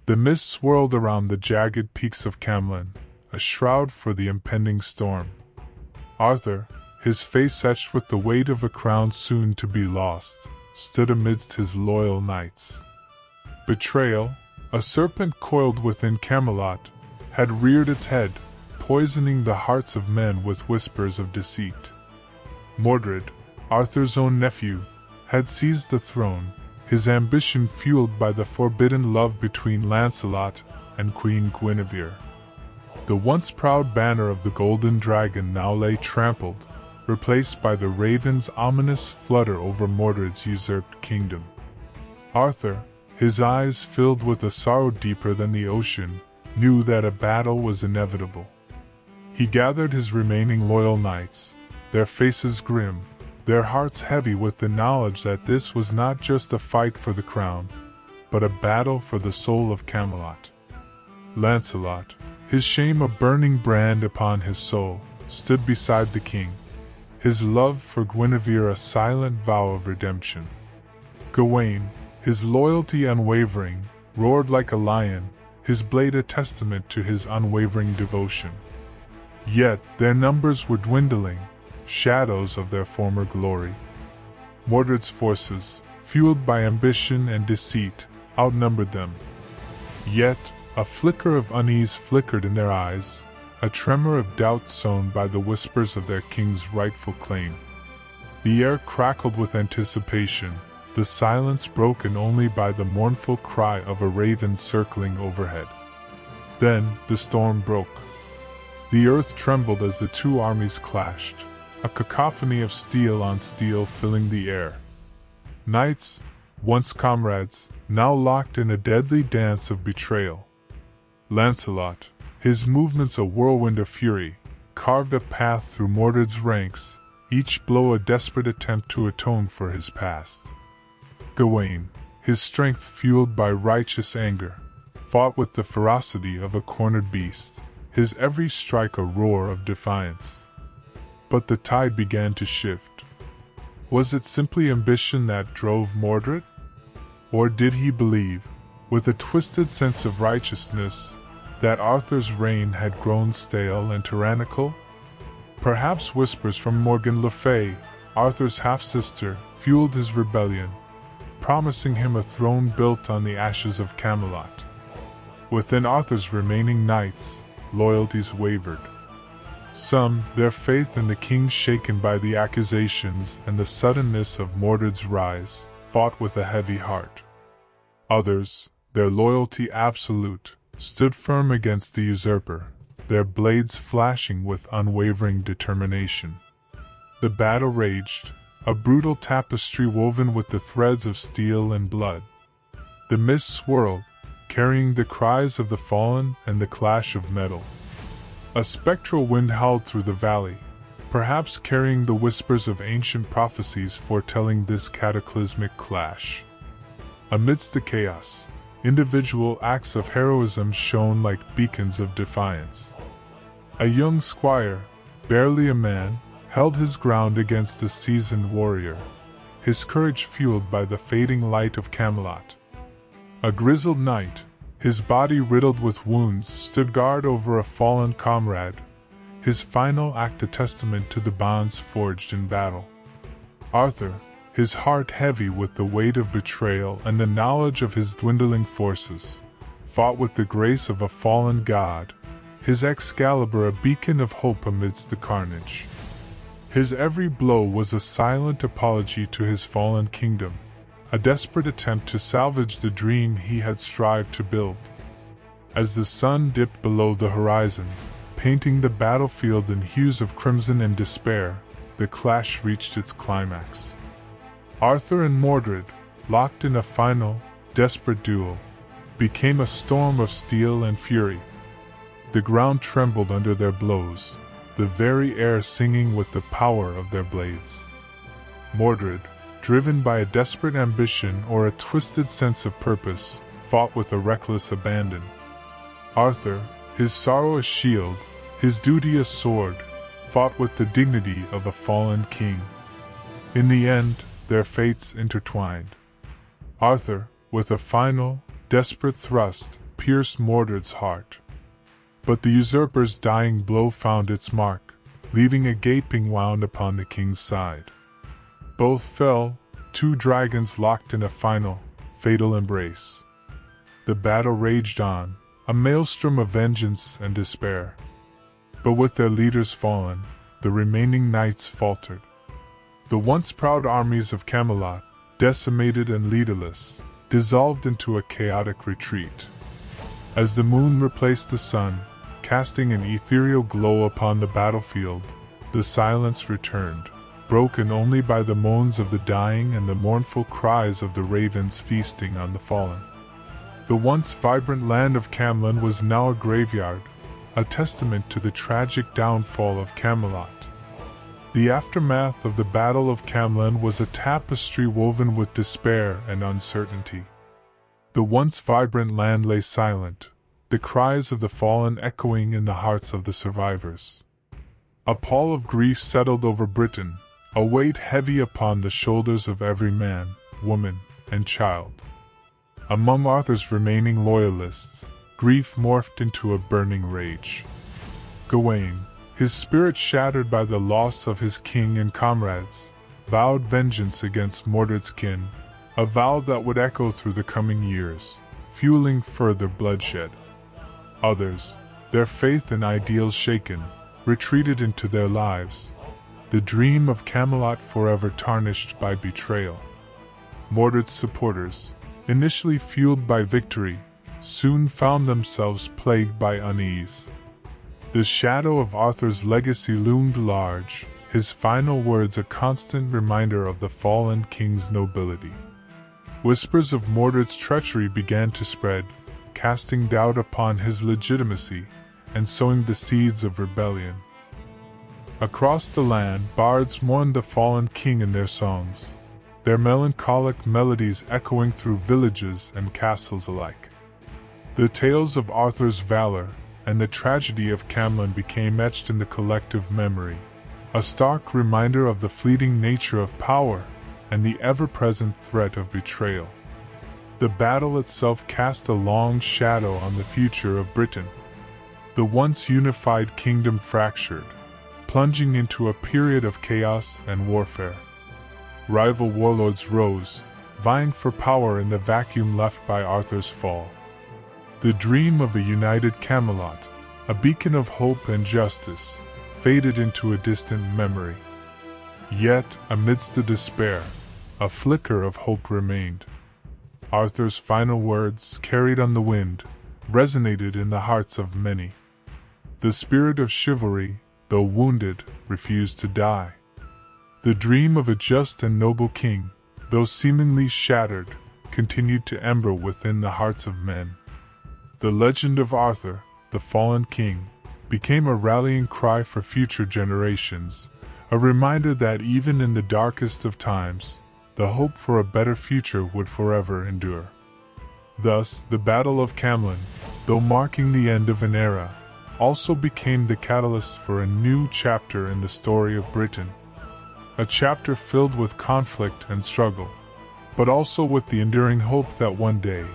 The mist swirled around the jagged peaks of Camlann, a shroud for the impending storm. Arthur, his face etched with the weight of a crown soon to be lost, stood amidst his loyal knights. Betrayal, a serpent coiled within Camelot, had reared its head, poisoning the hearts of men with whispers of deceit. Mordred, Arthur's own nephew, had seized the throne, his ambition fueled by the forbidden love between Lancelot and Queen Guinevere. The once proud banner of the Golden Dragon now lay trampled, replaced by the raven's ominous flutter over Mordred's usurped kingdom. Arthur, his eyes filled with a sorrow deeper than the ocean, knew that a battle was inevitable. He gathered his remaining loyal knights, their faces grim, their hearts heavy with the knowledge that this was not just a fight for the crown, but a battle for the soul of Camelot. Lancelot, his shame a burning brand upon his soul, stood beside the king, his love for Guinevere a silent vow of redemption. Gawain, his loyalty unwavering, roared like a lion, his blade a testament to his unwavering devotion. Yet their numbers were dwindling, shadows of their former glory. Mordred's forces, fueled by ambition and deceit, outnumbered them. Yet a flicker of unease flickered in their eyes, a tremor of doubt sown by the whispers of their king's rightful claim. The air crackled with anticipation, the silence broken only by the mournful cry of a raven circling overhead. Then the storm broke. The earth trembled as the two armies clashed, a cacophony of steel on steel filling the air. Knights, once comrades, now locked in a deadly dance of betrayal. Lancelot, his movements a whirlwind of fury, carved a path through Mordred's ranks, each blow a desperate attempt to atone for his past. Gawain, his strength fueled by righteous anger, fought with the ferocity of a cornered beast, his every strike a roar of defiance. But the tide began to shift. Was it simply ambition that drove Mordred? Or did he believe, with a twisted sense of righteousness, that Arthur's reign had grown stale and tyrannical? Perhaps whispers from Morgan Le Fay, Arthur's half-sister, fueled his rebellion, promising him a throne built on the ashes of Camelot. Within Arthur's remaining knights, loyalties wavered. Some, their faith in the king shaken by the accusations and the suddenness of Mordred's rise, fought with a heavy heart. Others, their loyalty absolute, stood firm against the usurper, their blades flashing with unwavering determination. The battle raged, a brutal tapestry woven with the threads of steel and blood. The mist swirled, carrying the cries of the fallen and the clash of metal. A spectral wind howled through the valley, perhaps carrying the whispers of ancient prophecies foretelling this cataclysmic clash. Amidst the chaos, individual acts of heroism shone like beacons of defiance. A young squire, barely a man, held his ground against a seasoned warrior, his courage fueled by the fading light of Camelot. A grizzled knight, his body riddled with wounds, stood guard over a fallen comrade, his final act a testament to the bonds forged in battle. Arthur, his heart heavy with the weight of betrayal and the knowledge of his dwindling forces, fought with the grace of a fallen god, his Excalibur a beacon of hope amidst the carnage. His every blow was a silent apology to his fallen kingdom, a desperate attempt to salvage the dream he had strived to build. As the sun dipped below the horizon, painting the battlefield in hues of crimson and despair, the clash reached its climax. Arthur and Mordred, locked in a final, desperate duel, became a storm of steel and fury. The ground trembled under their blows, the very air singing with the power of their blades. Mordred, driven by a desperate ambition or a twisted sense of purpose, fought with a reckless abandon. Arthur, his sorrow a shield, his duty a sword, fought with the dignity of a fallen king. In the end, their fates intertwined. Arthur, with a final, desperate thrust, pierced Mordred's heart. But the usurper's dying blow found its mark, leaving a gaping wound upon the king's side. Both fell, two dragons locked in a final, fatal embrace. The battle raged on, a maelstrom of vengeance and despair. But with their leaders fallen, the remaining knights faltered. The once proud armies of Camelot, decimated and leaderless, dissolved into a chaotic retreat. As the moon replaced the sun, casting an ethereal glow upon the battlefield, the silence returned, broken only by the moans of the dying and the mournful cries of the ravens feasting on the fallen. The once vibrant land of Camlann was now a graveyard, a testament to the tragic downfall of Camelot. The aftermath of the Battle of Camlann was a tapestry woven with despair and uncertainty. The once vibrant land lay silent, the cries of the fallen echoing in the hearts of the survivors. A pall of grief settled over Britain, a weight heavy upon the shoulders of every man, woman, and child. Among Arthur's remaining loyalists, grief morphed into a burning rage. Gawain, his spirit shattered by the loss of his king and comrades, vowed vengeance against Mordred's kin, a vow that would echo through the coming years, fueling further bloodshed. Others, their faith and ideals shaken, retreated into their lives, the dream of Camelot forever tarnished by betrayal. Mordred's supporters, initially fueled by victory, soon found themselves plagued by unease. The shadow of Arthur's legacy loomed large, his final words a constant reminder of the fallen king's nobility. Whispers of Mordred's treachery began to spread, casting doubt upon his legitimacy and sowing the seeds of rebellion. Across the land, bards mourned the fallen king in their songs, their melancholic melodies echoing through villages and castles alike. The tales of Arthur's valor and the tragedy of Camlann became etched in the collective memory, a stark reminder of the fleeting nature of power and the ever-present threat of betrayal. The battle itself cast a long shadow on the future of Britain. The once unified kingdom fractured, plunging into a period of chaos and warfare. Rival warlords rose, vying for power in the vacuum left by Arthur's fall. The dream of a united Camelot, a beacon of hope and justice, faded into a distant memory. Yet, amidst the despair, a flicker of hope remained. Arthur's final words, carried on the wind, resonated in the hearts of many. The spirit of chivalry, though wounded, refused to die. The dream of a just and noble king, though seemingly shattered, continued to ember within the hearts of men. The legend of Arthur, the fallen king, became a rallying cry for future generations, a reminder that even in the darkest of times, the hope for a better future would forever endure. Thus, the Battle of Camlann, though marking the end of an era, also became the catalyst for a new chapter in the story of Britain. A chapter filled with conflict and struggle, but also with the enduring hope that one day,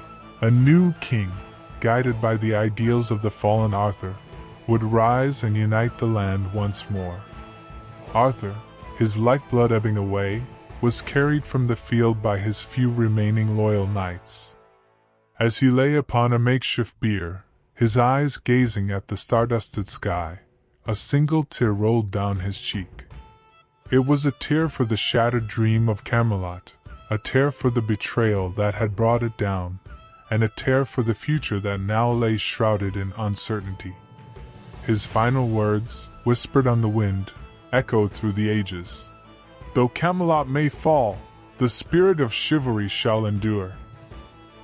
a new king, guided by the ideals of the fallen Arthur, would rise and unite the land once more. Arthur, his lifeblood ebbing away, was carried from the field by his few remaining loyal knights. As he lay upon a makeshift bier, his eyes gazing at the stardusted sky, a single tear rolled down his cheek. It was a tear for the shattered dream of Camelot, a tear for the betrayal that had brought it down, and a tear for the future that now lay shrouded in uncertainty. His final words, whispered on the wind, echoed through the ages. Though Camelot may fall, the spirit of chivalry shall endure.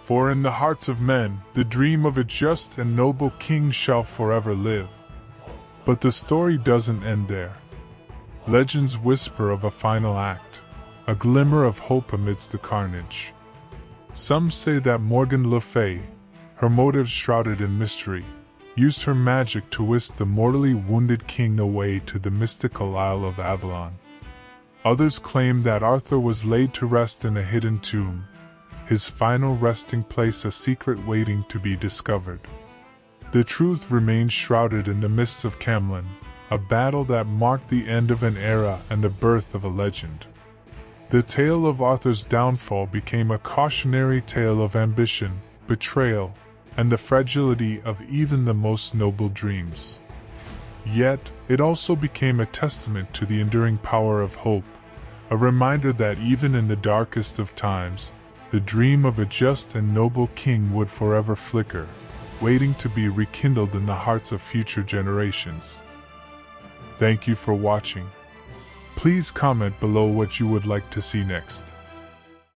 For in the hearts of men, the dream of a just and noble king shall forever live. But the story doesn't end there. Legends whisper of a final act, a glimmer of hope amidst the carnage. Some say that Morgan Le Fay, her motives shrouded in mystery, used her magic to whisk the mortally wounded king away to the mystical Isle of Avalon. Others claim that Arthur was laid to rest in a hidden tomb, his final resting place a secret waiting to be discovered. The truth remains shrouded in the mists of Camlann, a battle that marked the end of an era and the birth of a legend. The tale of Arthur's downfall became a cautionary tale of ambition, betrayal, and the fragility of even the most noble dreams. Yet, it also became a testament to the enduring power of hope, a reminder that even in the darkest of times, the dream of a just and noble king would forever flicker, waiting to be rekindled in the hearts of future generations. Thank you for watching. Please comment below what you would like to see next.